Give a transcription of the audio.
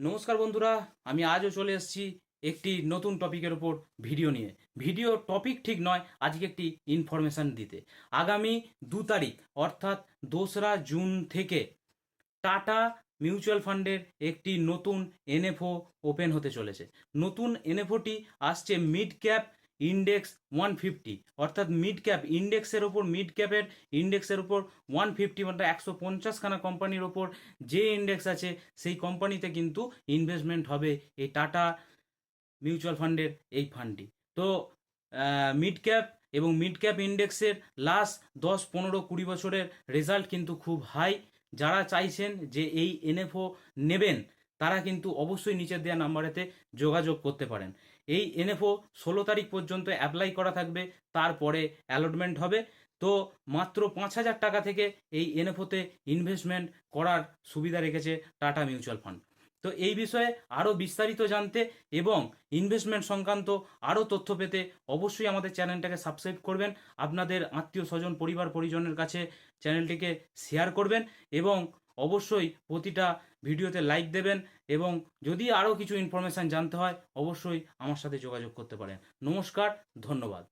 নমস্কার বন্ধুরা, আমি আজও চলে এসেছি একটি নতুন টপিকের ওপর ভিডিও নিয়ে। ভিডিও টপিক ঠিক নয়, আজকে একটি ইনফরমেশান দিতে। আগামী 2 তারিখ অর্থাৎ 2রা জুন থেকে টাটা মিউচুয়াল ফান্ডের একটি নতুন এনএফও ওপেন হতে চলেছে। নতুন এনএফওটি আসছে মিড ক্যাপ ইন্ডেক্স 150, অর্থাৎ মিড ক্যাপ ইন্ডেক্সের ওপর, মিড ক্যাপের ইন্ডেক্সের ওপর 150 মানে 150খানা কোম্পানির ওপর যে ইন্ডেক্স আছে সেই কোম্পানিতে কিন্তু ইনভেস্টমেন্ট হবে এই টাটা মিউচুয়াল ফান্ডের এই ফান্ডটি। তো মিড ক্যাপ এবং মিড ক্যাপ ইন্ডেক্সের লাস্ট 10, 15, 20 বছরের রেজাল্ট কিন্তু খুব হাই। যারা চাইছেন যে এই এনএফও নেবেন তারা কিন্তু অবশ্যই নিচের দেওয়া নাম্বারেতে যোগাযোগ করতে পারেন। এই এনএফও 16 তারিখ পর্যন্ত অ্যাপ্লাই করা থাকবে, তারপরে অ্যালটমেন্ট হবে। তো মাত্র 5,000 টাকা থেকে এই এনএফওতে ইনভেস্টমেন্ট করার সুবিধা রেখেছে টাটা মিউচুয়াল ফান্ড। তো এই বিষয়ে আরও বিস্তারিত জানতে এবং ইনভেস্টমেন্ট সংক্রান্ত আরও তথ্য পেতে অবশ্যই আমাদের চ্যানেলটাকে সাবস্ক্রাইব করবেন, আপনাদের আত্মীয় স্বজন পরিবার পরিজনের কাছে চ্যানেলটিকে শেয়ার করবেন এবং অবশ্যই প্রতিটা ভিডিওতে লাইক দেবেন। এবং যদি আরও কিছু ইনফরমেশান জানতে হয় অবশ্যই আমার সাথে যোগাযোগ করতে পারেন। নমস্কার, ধন্যবাদ।